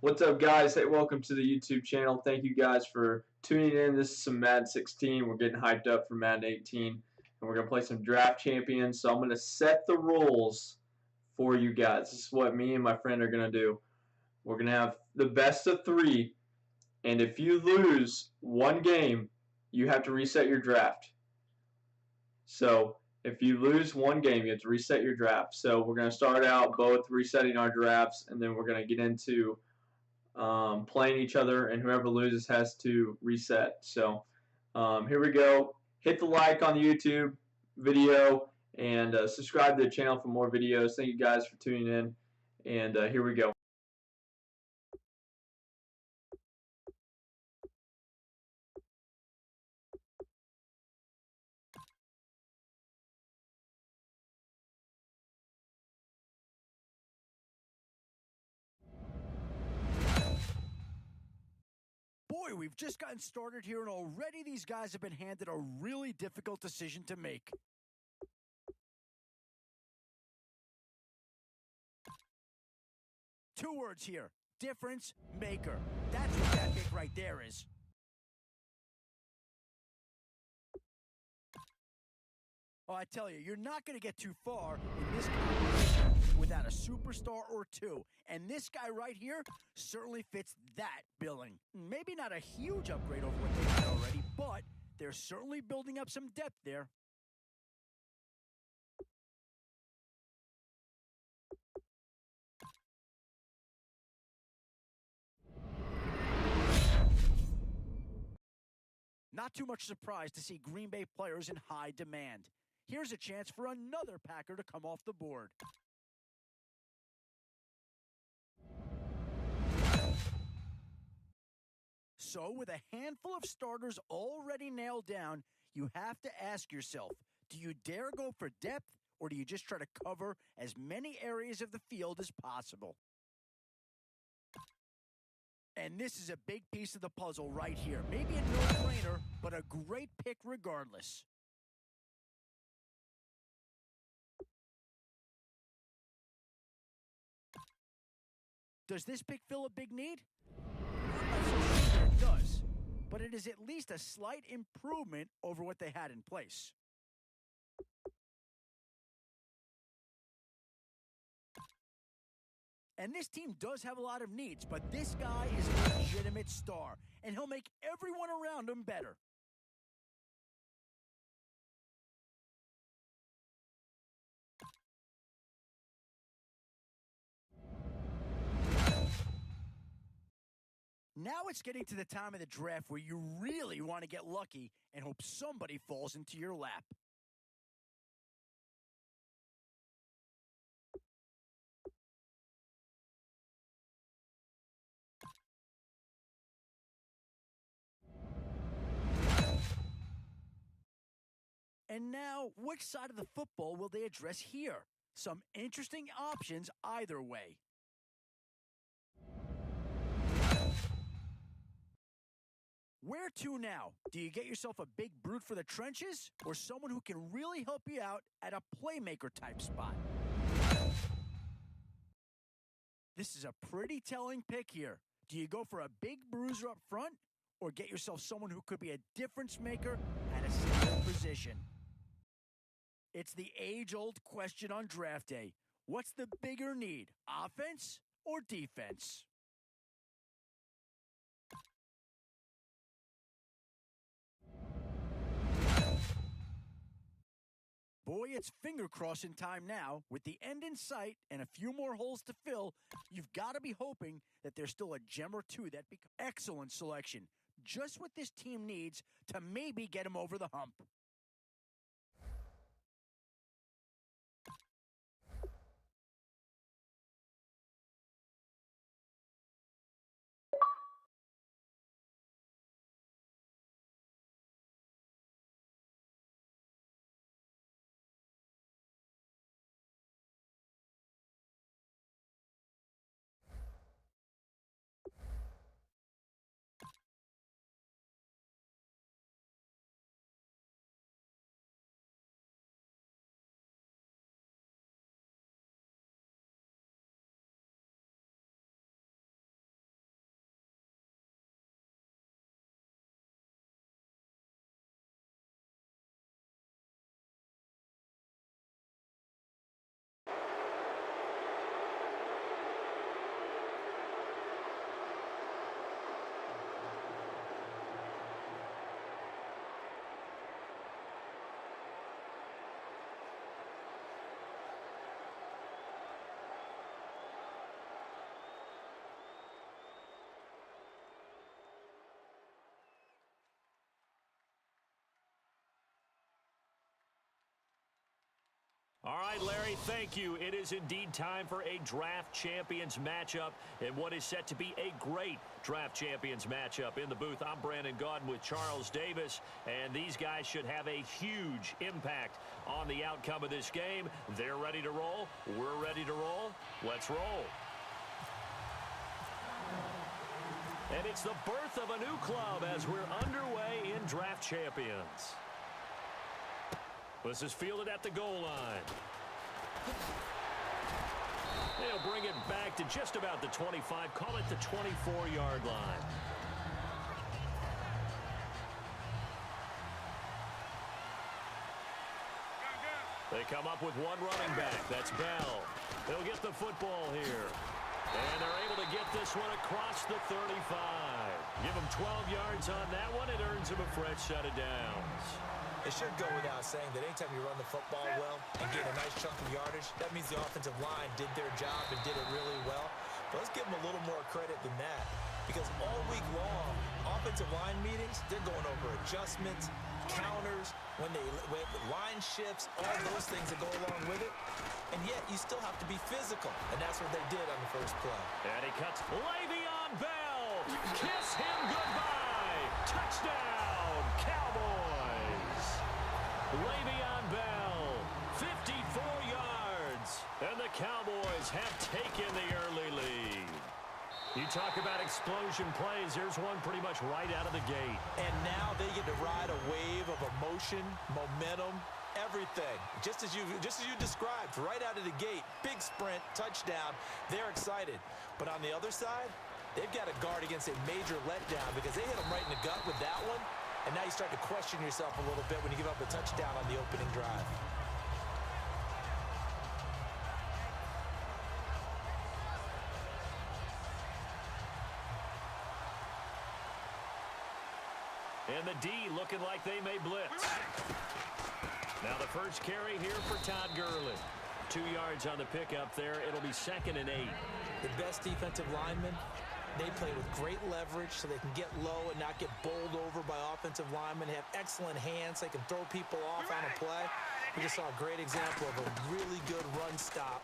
What's up, guys? Hey, welcome to the YouTube channel. Thank you guys for tuning in. This is some Madden 16. We're getting hyped up for Madden 18, and we're going to play some draft champions. So I'm going to set the rules for you guys. This is what me and my friend are going to do. We're going to have the best of three, and if you lose one game, you have to reset your draft. So if you lose one game, you have to reset your draft. So we're going to start out both resetting our drafts, and then we're going to get into playing each other, and whoever loses has to reset. So here we go. Hit the like on the YouTube video and subscribe to the channel for more videos. Thank you guys for tuning in, and here we go. Boy, we've just gotten started here, and already these guys have been handed a really difficult decision to make. Two words here: difference maker. That's what that pick right there is. Oh, I tell you, you're not going to get too far in this competition without a superstar or two. And this guy right here certainly fits that billing. Maybe not a huge upgrade over what they had already, but they're certainly building up some depth there. Not too much surprise to see Green Bay players in high demand. Here's a chance for another Packer to come off the board. So, with a handful of starters already nailed down, you have to ask yourself, do you dare go for depth, or do you just try to cover as many areas of the field as possible? And this is a big piece of the puzzle right here. Maybe a no-brainer, but a great pick regardless. Does this pick fill a big need? I'm not so sure it does, but it is at least a slight improvement over what they had in place. And this team does have a lot of needs, but this guy is a legitimate star, and he'll make everyone around him better. Now it's getting to the time of the draft where you really want to get lucky and hope somebody falls into your lap. And now, which side of the football will they address here? Some interesting options either way. Where to now? Do you get yourself a big brute for the trenches, or someone who can really help you out at a playmaker type spot? This is a pretty telling pick here. Do you go for a big bruiser up front, or get yourself someone who could be a difference maker at a skill position? It's the age-old question on draft day. What's the bigger need, offense or defense? Boy, it's finger-crossing time now. With the end in sight and a few more holes to fill, you've got to be hoping that there's still a gem or two that becomes excellent selection. Just what this team needs to maybe get him over the hump. All right, Larry, thank you. It is indeed time for a Draft Champions matchup and what is set to be a great Draft Champions matchup. In the booth, I'm Brandon Gaudin with Charles Davis, and these guys should have a huge impact on the outcome of this game. They're ready to roll. We're ready to roll. Let's roll. And it's the birth of a new club as we're underway in Draft Champions. This is fielded at the goal line. They'll bring it back to just about the 25, call it the 24-yard line. They come up with one running back. That's Bell. They'll get the football here. And they're able to get this one across the 35. Give them 12 yards on that one. It earns them a fresh set of downs. It should go without saying that anytime you run the football well and get a nice chunk of yardage, that means the offensive line did their job and did it really well. But let's give them a little more credit than that, because all week long, offensive line meetings, they're going over adjustments, counters, when line shifts, all those things that go along with it. And yet, you still have to be physical, and that's what they did on the first play. And he cuts Le'Veon Bell. Kiss him goodbye. Touchdown, Cowboys. Le'Veon Bell, 54 yards, and the Cowboys have taken the early lead. You talk about explosion plays. Here's one pretty much right out of the gate. And now they get to ride a wave of emotion, momentum, everything. Just as you described, right out of the gate, big sprint, touchdown. They're excited. But on the other side, they've got to guard against a major letdown because they hit them right in the gut with that one. And now you start to question yourself a little bit when you give up a touchdown on the opening drive. And the D looking like they may blitz. Now the first carry here for Todd Gurley. 2 yards on the pickup there. It'll be 2nd and 8. The best defensive linemen, they play with great leverage so they can get low and not get bowled over by offensive linemen. They have excellent hands. They can throw people off on a play. We just saw a great example of a really good run stop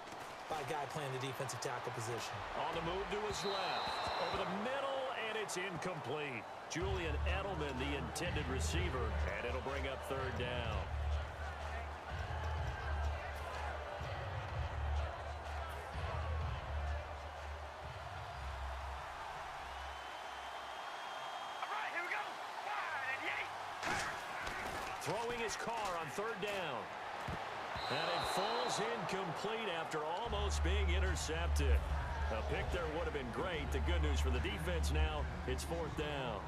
by a guy playing the defensive tackle position. On the move to his left. Over the middle, and it's incomplete. Julian Edelman, the intended receiver, and it'll bring up 3rd down. Throwing his car on 3rd down. And it falls incomplete after almost being intercepted. A pick there would have been great. The good news for the defense now, it's 4th down.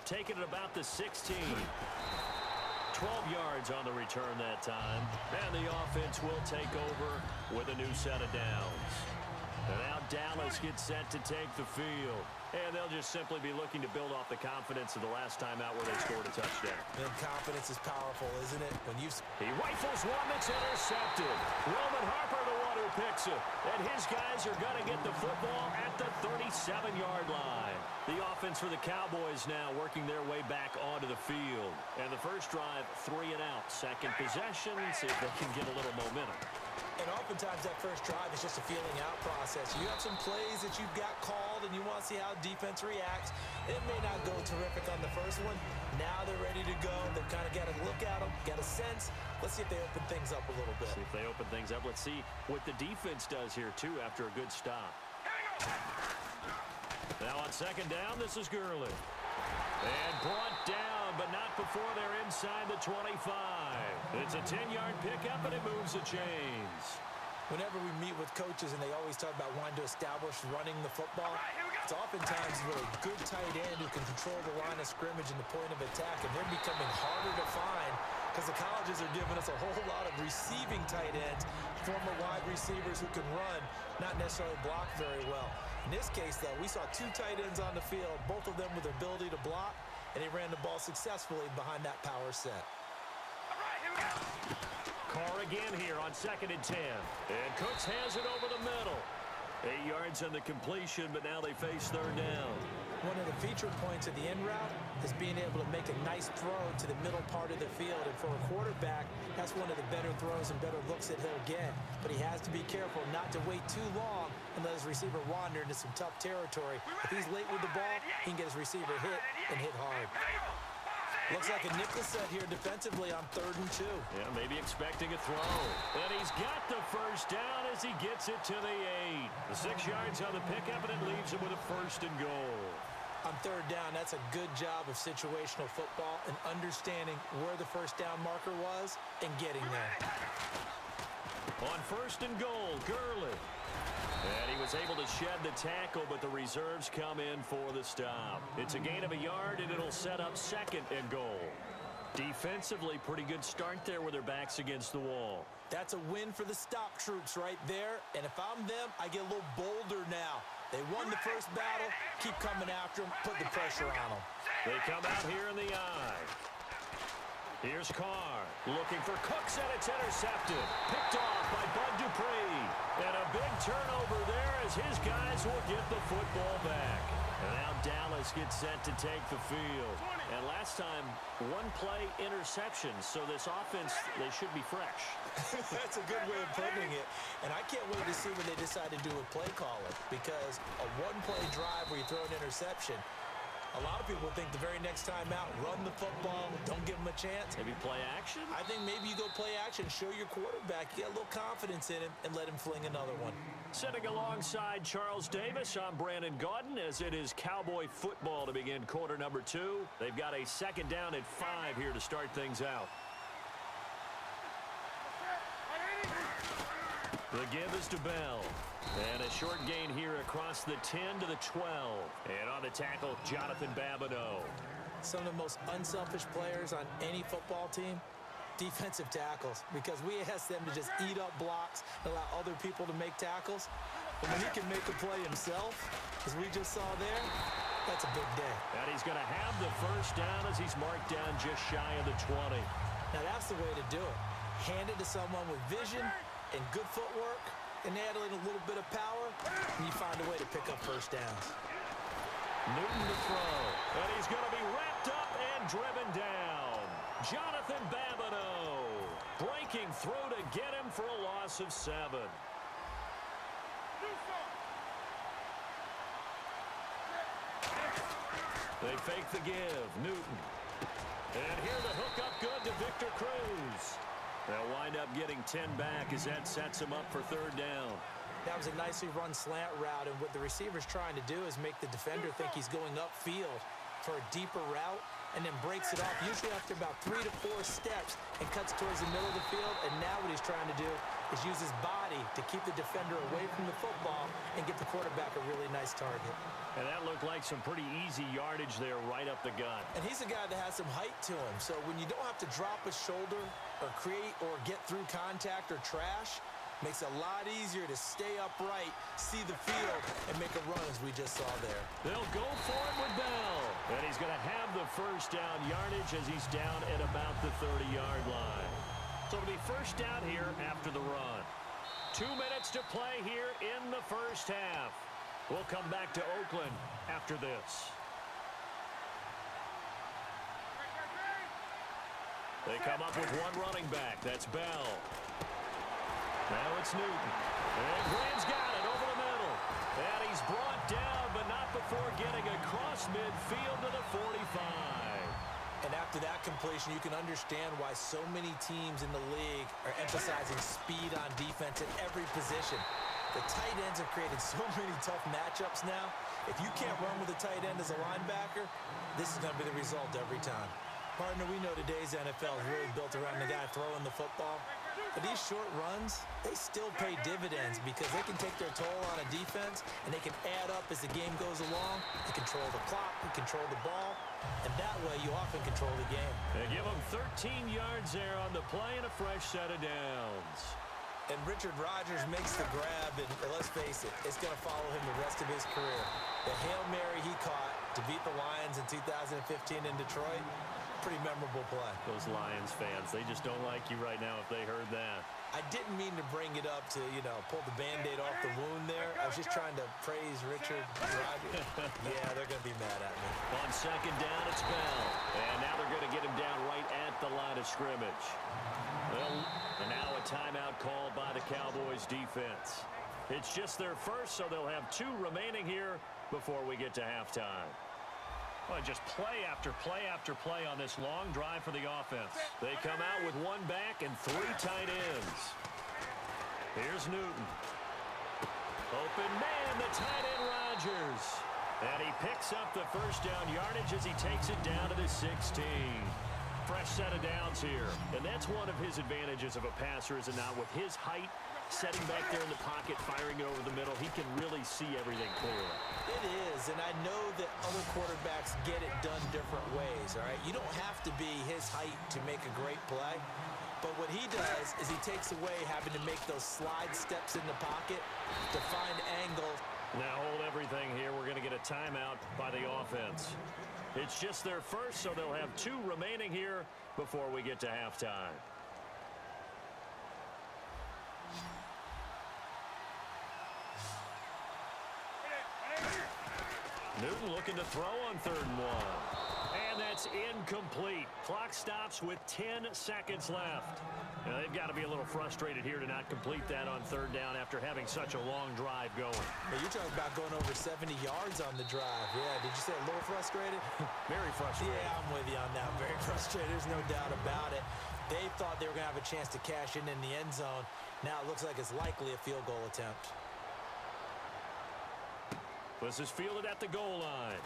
Taking it about the 16. 12 yards on the return that time. And the offense will take over with a new set of downs. And now Dallas gets set to take the field. And they'll just simply be looking to build off the confidence of the last time out where they scored a touchdown. And confidence is powerful, isn't it? When he rifles one that's intercepted. Roman Harper, the one who picks it. And his guys are going to get the football at the 37-yard line. The offense for the Cowboys now working their way back onto the field. And the first drive, 3 and out. Second possession, see if they can get a little momentum. And oftentimes that first drive is just a feeling out process. You have some plays that you've got called and you want to see how defense reacts. It may not go terrific on the first one. Now they're ready to go. They've kind of got to look at them, get a sense. Let's see if they open things up a little bit. See if they open things up. Let's see what the defense does here, too, after a good stop. Now on 2nd down, this is Gurley. And brought down, but not before they're inside the 25. It's a 10-yard pickup, and it moves the chains. Whenever we meet with coaches and they always talk about wanting to establish running the football, it's oftentimes with a good tight end who can control the line of scrimmage and the point of attack, and they're becoming harder to find because the colleges are giving us a whole lot of receiving tight ends, former wide receivers who can run, not necessarily block very well. In this case, though, we saw 2 tight ends on the field, both of them with the ability to block, and he ran the ball successfully behind that power set. Carr again here on 2nd and 10. And Cooks has it over the middle. 8 yards on the completion, but now they face third down. One of the feature points of the in route is being able to make a nice throw to the middle part of the field. And for a quarterback, that's one of the better throws and better looks that he'll get. But he has to be careful not to wait too long and let his receiver wander into some tough territory. If he's late with the ball, he can get his receiver hit and hit hard. Looks like a nickel set here defensively on 3rd and 2. Yeah, maybe expecting a throw. And he's got the first down as he gets it to the 8. The 6 yards on the pickup, and it leaves him with a 1st and goal. On 3rd down, that's a good job of situational football and understanding where the first down marker was and getting there. On 1st and goal, Gurley. And he was able to shed the tackle, but the reserves come in for the stop. It's a gain of a yard, and it'll set up 2nd and goal. Defensively, pretty good start there with their backs against the wall. That's a win for the stop troops right there. And if I'm them, I get a little bolder now. They won the first battle. Keep coming after them. Put the pressure on them. They come out here in the eye. Here's Carr looking for Cooks, and it's intercepted. Picked off by Bud Dupree. And a big turnover there as his guys will get the football back. And now Dallas gets set to take the field. And last time, 1-play interception. So this offense, they should be fresh. That's a good way of putting it. And I can't wait to see what they decide to do with play calling. Because a 1-play drive where you throw an interception, a lot of people think the very next time out, run the football, don't give them a chance. Maybe play action? I think maybe you go play action, show your quarterback, get a little confidence in him, and let him fling another one. Sitting alongside Charles Davis, I'm Brandon Gaudin, as it is Cowboy football to begin quarter number 2. They've got a 2nd down at 5 here to start things out. The give is to Bell. And a short gain here across the 10 to the 12. And on the tackle, Jonathan Babineau. Some of the most unselfish players on any football team, defensive tackles, because we ask them to just eat up blocks and allow other people to make tackles. But when he can make a play himself, as we just saw there, that's a big day. And he's going to have the first down as he's marked down just shy of the 20. Now that's the way to do it. Hand it to someone with vision and good footwork, and add in a little bit of power, and you find a way to pick up first downs. Newton to throw, and he's going to be wrapped up and driven down. Jonathan Babineau breaking through to get him for a loss of 7. They fake the give. Newton. And here the hook up good to Victor Cruz. They'll wind up getting 10 back as that sets him up for 3rd down. That was a nicely run slant route, and what the receiver's trying to do is make the defender think he's going upfield for a deeper route, and then breaks it off, usually after about 3 to 4 steps, and cuts towards the middle of the field. And now what he's trying to do is use his body to keep the defender away from the football and get the quarterback a really nice target. And that looked like some pretty easy yardage there right up the gut. And he's a guy that has some height to him, so when you don't have to drop a shoulder or create or get through contact or trash, makes it a lot easier to stay upright, see the field, and make a run as we just saw there. They'll go for it with Bell. And he's going to have the first down yardage as he's down at about the 30-yard line. So it'll be first down here after the run. 2 minutes to play here in the first half. We'll come back to Oakland after this. They come up with one running back. That's Bell. Now it's Newton. And Graham's got it over the middle. And he's brought down, but not before getting across midfield to the 45. And after that completion, you can understand why so many teams in the league are emphasizing speed on defense at every position. The tight ends have created so many tough matchups now. If you can't run with a tight end as a linebacker, this is going to be the result every time. Partner, we know today's NFL is really built around the guy throwing the football. But these short runs, they still pay dividends because they can take their toll on a defense, and they can add up as the game goes along. They control the clock, they control the ball, and that way you often control the game. They give him 13 yards there on the play and a fresh set of downs. And Richard Rodgers makes the grab, and let's face it, it's going to follow him the rest of his career. The Hail Mary he caught to beat the Lions in 2015 in Detroit, pretty memorable play. Those Lions fans, they just don't like you right now if they heard that. I didn't mean to bring it up to, pull the Band-Aid off the wound there. I was just trying to praise Richard Rodgers. Yeah, they're going to be mad at me. On second down, it's Bell. And now they're going to get him down right at the line of scrimmage. Well, and now a timeout called by the Cowboys defense. It's just their first, so they'll have 2 remaining here before we get to halftime. Well, just play after play after play on this long drive for the offense. They come out with 1 back and 3 tight ends. Here's Newton. Open man, the tight end Rodgers. And he picks up the first down yardage as he takes it down to the 16. Fresh set of downs here. And that's one of his advantages of a passer, is it not? With his height, setting back there in the pocket, firing it over the middle, he can really see everything clearly. It is, and I know that other quarterbacks get it done different ways, all right? You don't have to be his height to make a great play, but what he does is he takes away having to make those slide steps in the pocket to find angles. Now hold everything here. We're going to get a timeout by the offense. It's just their first, so they'll have 2 remaining here before we get to halftime. Newton looking to throw on 3rd and 1. And that's incomplete. Clock stops with 10 seconds left. Now, they've got to be a little frustrated here to not complete that on 3rd down after having such a long drive going. Hey, you're talking about going over 70 yards on the drive. Yeah, did you say a little frustrated? Very frustrated. Yeah, I'm with you on that. Very frustrated. There's no doubt about it. They thought they were going to have a chance to cash in the end zone. Now it looks like it's likely a field goal attempt. This is fielded at the goal line.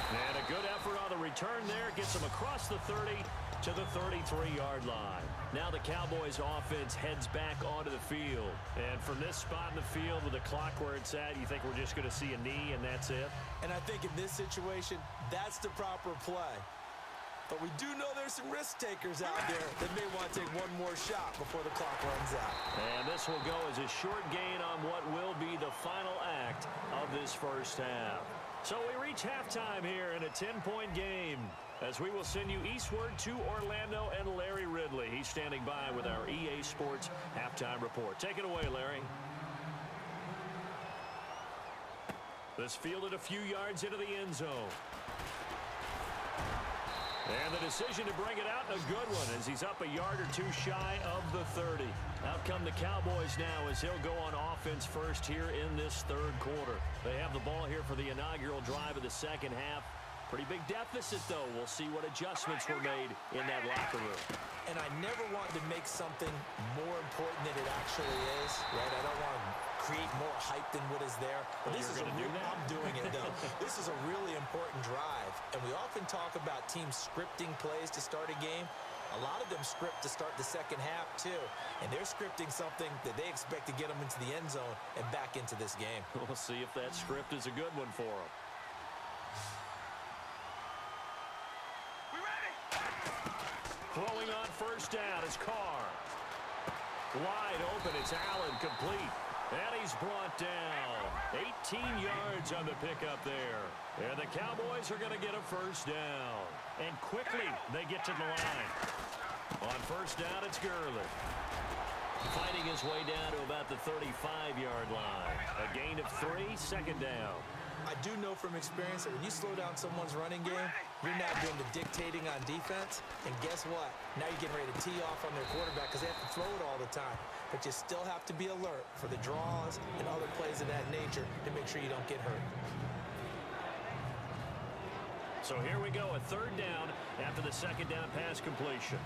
And a good effort on the return there. Gets him across the 30 to the 33-yard line. Now the Cowboys offense heads back onto the field. And from this spot in the field with the clock where it's at, you think we're just going to see a knee and that's it? And I think in this situation, that's the proper play. But we do know there's some risk takers out there that may want to take one more shot before the clock runs out. And this will go as a short gain on what will be the final act of this first half. So we reach halftime here in a 10-point game as we will send you eastward to Orlando and Larry Ridley. He's standing by with our EA Sports halftime report. Take it away, Larry. This fielded a few yards into the end zone. And the decision to bring it out, a good one, as he's up a yard or 2 shy of the 30. Out come the Cowboys now as he'll go on offense first here in this 3rd quarter. They have the ball here for the inaugural drive of the second half. Pretty big deficit, though. We'll see what adjustments were made in that locker room. And I never want to make something more important than it actually is, right? I don't want to create more hype than what is there. But this is I'm doing it, though. This is a really important drive. And we often talk about teams scripting plays to start a game. A lot of them script to start the second half, too. And they're scripting something that they expect to get them into the end zone and back into this game. We'll see if that script is a good one for them. Throwing on first down is Carr. Wide open, it's Allen, complete. And he's brought down. 18 yards on the pickup there. And the Cowboys are going to get a first down. And quickly, they get to the line. On first down, it's Gurley. Fighting his way down to about the 35-yard line. A gain of 3, second down. I do know from experience that when you slow down someone's running game, you're now doing the dictating on defense. And guess what? Now you're getting ready to tee off on their quarterback because they have to throw it all the time. But you still have to be alert for the draws and other plays of that nature to make sure you don't get hurt. So here we go, a 3rd down after the second down pass completion.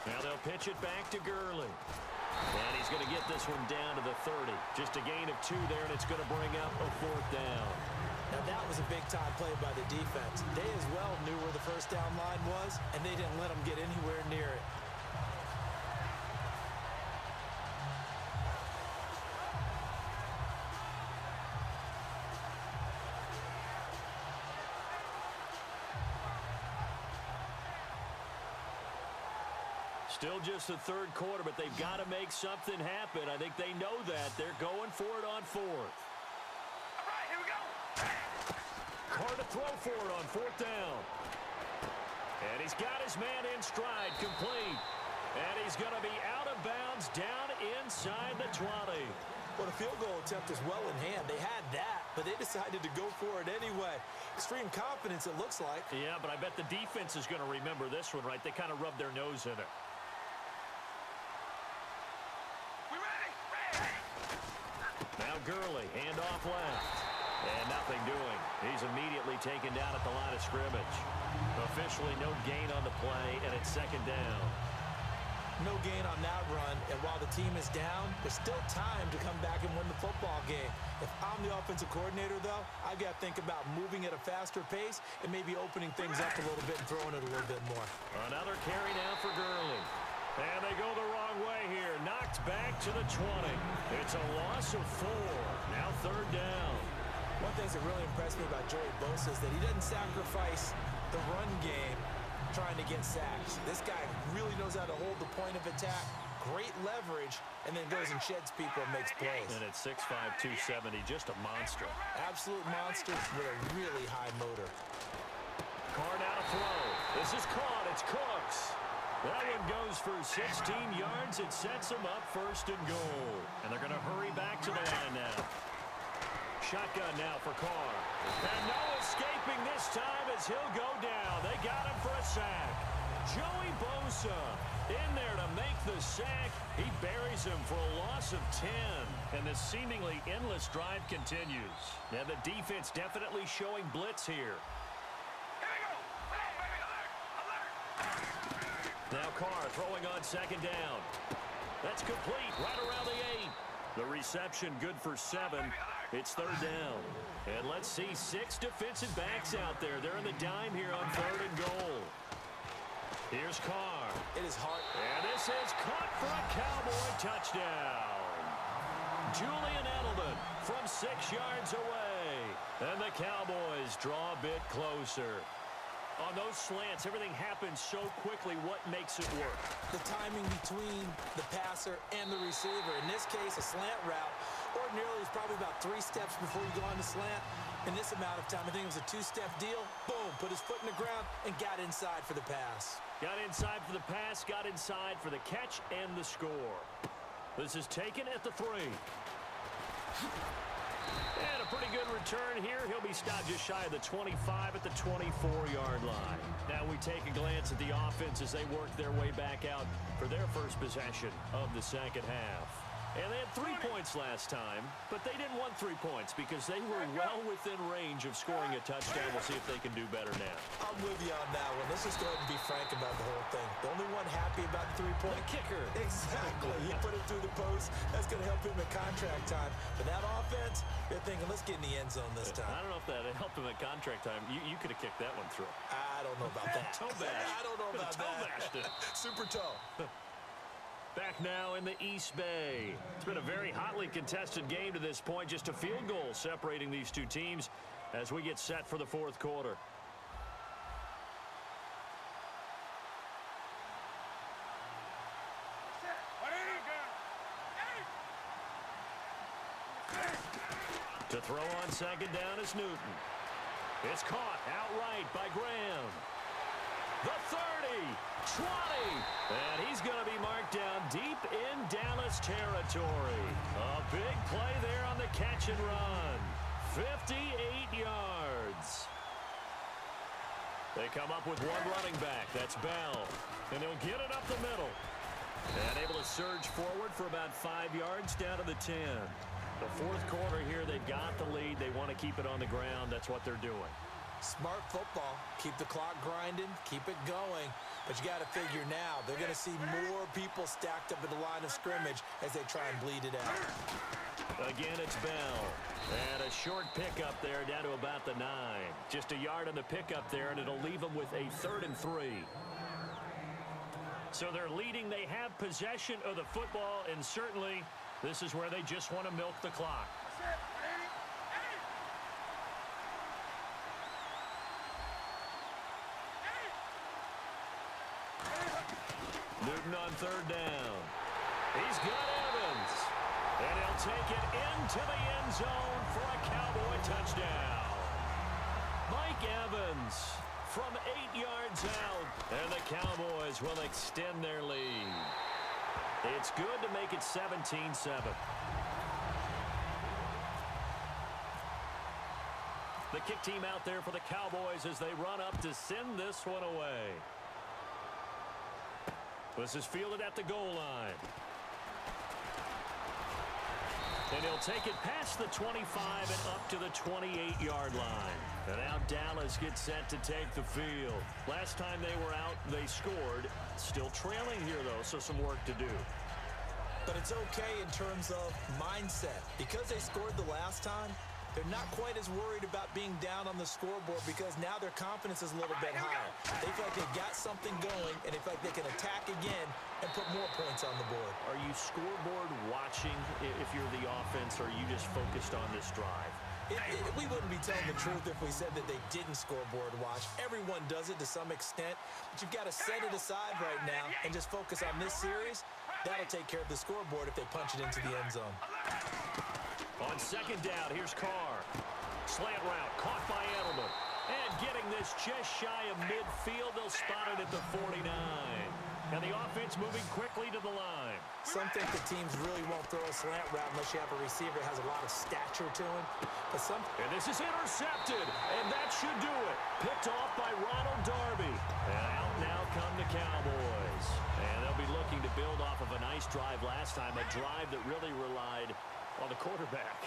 Now they'll pitch it back to Gurley. And he's going to get this one down to the 30. Just a gain of 2 there, and it's going to bring up a 4th down. Now that was a big-time play by the defense. They as well knew where the first down line was, and they didn't let them get anywhere near it. Still just the 3rd quarter, but they've got to make something happen. I think they know that. They're going for it on fourth. All right, here we go. Carr to throw for it on fourth down. And he's got his man in stride, complete. And he's going to be out of bounds down inside the 20. Well, the field goal attempt is well in hand. They had that, but they decided to go for it anyway. Extreme confidence, it looks like. Yeah, but I bet the defense is going to remember this one, right? They kind of rubbed their nose in it. We ready? Ready. Now Gurley, handoff left. And nothing doing. He's immediately taken down at the line of scrimmage. Officially no gain on the play, and it's second down. No gain on that run, and while the team is down, there's still time to come back and win the football game. If I'm the offensive coordinator, though, I've got to think about moving at a faster pace and maybe opening things up a little bit and throwing it a little bit more. Another carry now for Gurley. And they go the wrong way here. Knocked back to the 20. It's a loss of 4. Now third down. One thing that really impressed me about Joey Bosa is that he doesn't sacrifice the run game trying to get sacks. This guy really knows how to hold the point of attack, great leverage, and then goes and sheds people and makes plays. And at 6'5", 270, just a monster. Absolute monster with a really high motor. Carr now to throw. This is caught. It's Cooks. That one goes for 16 yards. It sets them up first and goal. And they're going to hurry back to the line now. Shotgun now for Carr. And no escaping this time as he'll go down. They got him for a sack. Joey Bosa in there to make the sack. He buries him for a loss of 10. And the seemingly endless drive continues. Now the defense definitely showing blitz here. Here we go. Come on, baby. Alert. Now Carr throwing on second down. That's complete right around the 8. The reception good for 7. It's third down. And let's see 6 defensive backs out there. They're in the dime here on third and goal. Here's Carr. It is hard. And this is caught for a Cowboy touchdown. Julian Edelman from 6 yards away. And the Cowboys draw a bit closer. On those slants, everything happens so quickly. What makes it work? The timing between the passer and the receiver. In this case, a slant route. Ordinarily, it's probably about 3 steps before you go on the slant. In this amount of time, I think it was a 2-step deal. Boom, put his foot in the ground and got inside for the pass. Got inside for the pass, got inside for the catch and the score. This is taken at the 3. And a pretty good return here. He'll be stopped just shy of the 25 at the 24-yard line. Now we take a glance at the offense as they work their way back out for their first possession of the second half. And they had 3 points last time, but they didn't want 3 points because they were well within range of scoring a touchdown. We'll see if they can do better now. I'm with you on that one. Let's just go ahead and be frank about the whole thing. The only one happy about the 3-point. The kicker. Exactly. He put it through the post. That's going to help him at contract time. But that offense, they're thinking, let's get in the end zone this time. I don't know if that helped him at contract time. You could have kicked that one through. I don't know about that. Toe bash. I don't know about Toe bashed it. that. Super toe. Back now in the East Bay. It's been a very hotly contested game to this point. Just a field goal separating these two teams as we get set for the fourth quarter. To throw on second down is Newton. It's caught outright by Graham. The 30, 20, and he's going to be marked down deep in Dallas territory. A big play there on the catch and run. 58 yards. They come up with one running back. That's Bell. And he'll get it up the middle. And able to surge forward for about 5 yards down to the 10. The fourth quarter here, they've got the lead. They want to keep it on the ground. That's what they're doing. Smart football. Keep the clock grinding. Keep it going. But you got to figure now, they're going to see more people stacked up at the line of scrimmage as they try and bleed it out. Again, it's Bell. And a short pickup there down to about the 9. Just a yard on the pickup there, and it'll leave them with a 3rd and 3. So they're leading. They have possession of the football, and certainly this is where they just want to milk the clock. Newton on 3rd down. He's got Evans. And he'll take it into the end zone for a Cowboy touchdown. Mike Evans from 8 yards out, and the Cowboys will extend their lead. It's good to make it 17-7. The kick team out there for the Cowboys as they run up to send this one away. This is fielded at the goal line. And he'll take it past the 25 and up to the 28-yard line. And now Dallas gets set to take the field. Last time they were out, they scored. Still trailing here, though, so some work to do. But it's okay in terms of mindset. Because they scored the last time, they're not quite as worried about being down on the scoreboard because now their confidence is a little bit higher. They feel like they've got something going, and they feel like they can attack again and put more points on the board. Are you scoreboard watching if you're the offense, or are you just focused on this drive? We wouldn't be telling the truth if we said that they didn't scoreboard watch. Everyone does it to some extent, but you've got to set it aside right now and just focus on this series. That'll take care of the scoreboard if they punch it into the end zone. On second down, here's Carr. Slant route, caught by Edelman. And getting this just shy of midfield, they'll spot it at the 49. And the offense moving quickly to the line. Some think the teams really won't throw a slant route unless you have a receiver that has a lot of stature to him. But and this is intercepted, and that should do it. Picked off by Ronald Darby. And out now come the Cowboys. And they'll be looking to build off of a nice drive last time, a drive that really relied on the quarterback.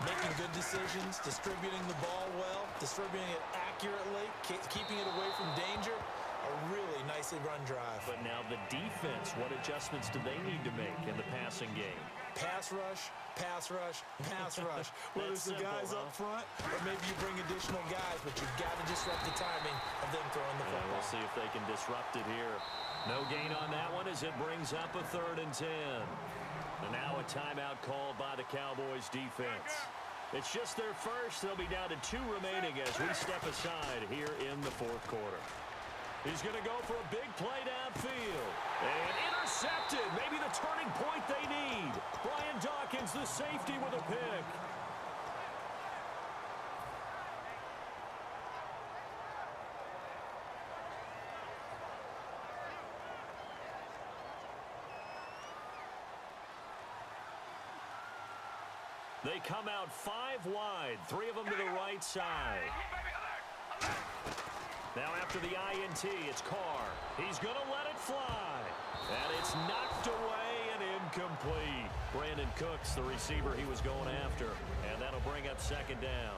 Making good decisions, distributing the ball well, distributing it accurately, keeping it away from danger. A really nicely run drive. But now the defense, what adjustments do they need to make in the passing game? Pass rush, pass rush, pass rush. Whether it's the guys up front or maybe you bring additional guys, but you've got to disrupt the timing of them throwing the football. We'll see if they can disrupt it here. No gain on that one as it brings up a 3rd and 10. And now a timeout called by the Cowboys defense. It's just their first. They'll be down to 2 remaining as we step aside here in the 4th quarter. He's going to go for a big play downfield. And intercepted. Maybe the turning point they need. Brian Dawkins, the safety, with a pick. They come out 5 wide, 3 of them to the right side. Now after the INT, it's Carr. He's going to let it fly. And it's knocked away and incomplete. Brandon Cooks, the receiver he was going after. And that'll bring up 2nd down.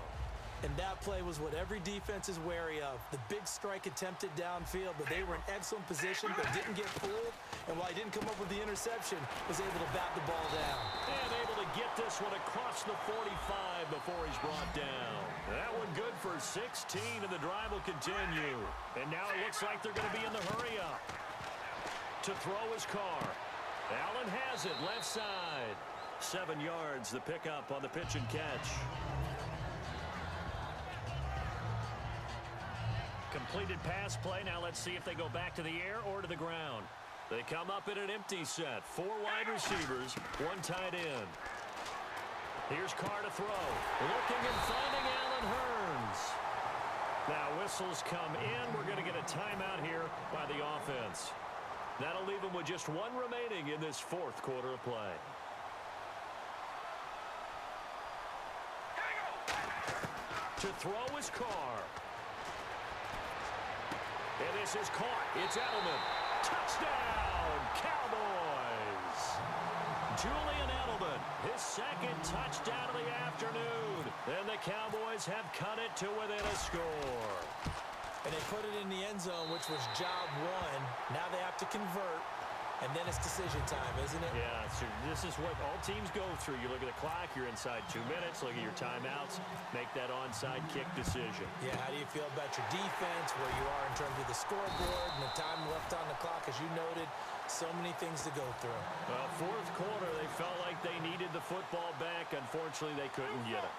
And that play was what every defense is wary of. The big strike attempted downfield, but they were in excellent position, but didn't get fooled. And while he didn't come up with the interception, was able to bat the ball down. And able to get this one across the 45 before he's brought down. That one good for 16, and the drive will continue. And now it looks like they're going to be in the hurry up. To throw his Carr. Allen has it, left side. 7 yards, the pickup on the pitch and catch. Completed pass play. Now let's see if they go back to the air or to the ground. They come up in an empty set. 4 wide receivers, 1 tight end. Here's Carr to throw. Looking and finding Allen Hurns. Now whistles come in. We're going to get a timeout here by the offense. That'll leave them with just 1 remaining in this 4th quarter of play. To throw is Carr. And this is caught. It's Edelman. Touchdown, Cowboys. Julian Edelman, his 2nd touchdown of the afternoon. And the Cowboys have cut it to within a score. And they put it in the end zone, which was job 1. Now they have to convert. And then it's decision time, isn't it? Yeah, so this is what all teams go through. You look at the clock, you're inside 2 minutes, look at your timeouts, make that onside kick decision. Yeah, how do you feel about your defense, where you are in terms of the scoreboard, and the time left on the clock, as you noted, so many things to go through. Well, 4th quarter, they felt like they needed the football back. Unfortunately, they couldn't get it.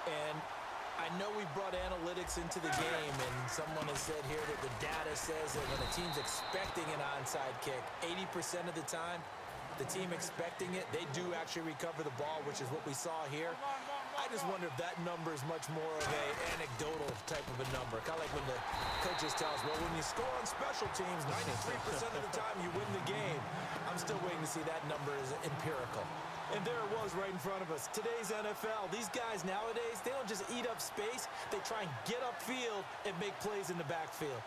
And I know we brought analytics into the game, and someone has said here that the data says that when a team's expecting an onside kick, 80% of the time, the team expecting it, they do actually recover the ball, which is what we saw here. I just wonder if that number is much more of a anecdotal type of a number. Kind of like when the coaches tell us, well, when you score on special teams, 93% of the time you win the game. I'm still waiting to see that number is empirical. And there it was right in front of us. Today's NFL, these guys nowadays, they don't just eat up space. They try and get upfield and make plays in the backfield.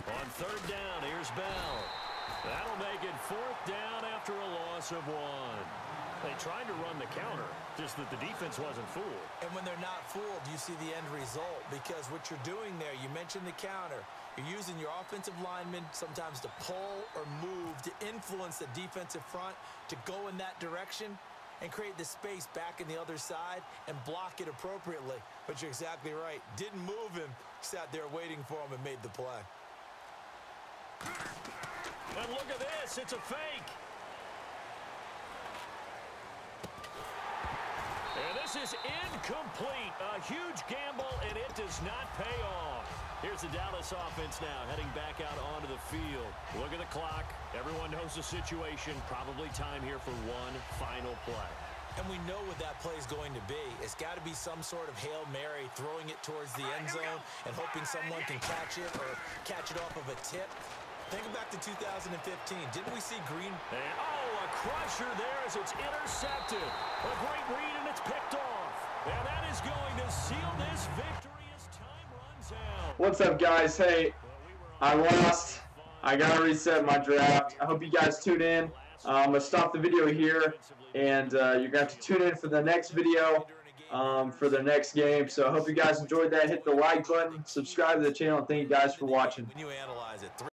On third down, here's Bell. That'll make it fourth down after a loss of 1. They tried to run the counter, just that the defense wasn't fooled. And when they're not fooled, you see the end result, because what you're doing there, you mentioned the counter. You're using your offensive linemen sometimes to pull or move to influence the defensive front to go in that direction and create the space back in the other side and block it appropriately. But you're exactly right. Didn't move him, sat there waiting for him and made the play. And look at this, it's a fake. And this is incomplete. A huge gamble, and it does not pay off. Here's the Dallas offense now, heading back out onto the field. Look at the clock. Everyone knows the situation. Probably time here for one final play. And we know what that play is going to be. It's got to be some sort of Hail Mary, throwing it towards the end zone and hoping someone can catch it or catch it off of a tip. Think back to 2015. Didn't we see Green? And, a crusher there as it's intercepted. A great read, and it's picked off. And that is going to seal this victory as time runs out. What's up, guys? Hey, I lost. I got to reset my draft. I hope you guys tune in. I'm going to stop the video here, and you're going to have to tune in for the next video for the next game. So I hope you guys enjoyed that. Hit the like button, subscribe to the channel, and thank you guys for watching. When you analyze it,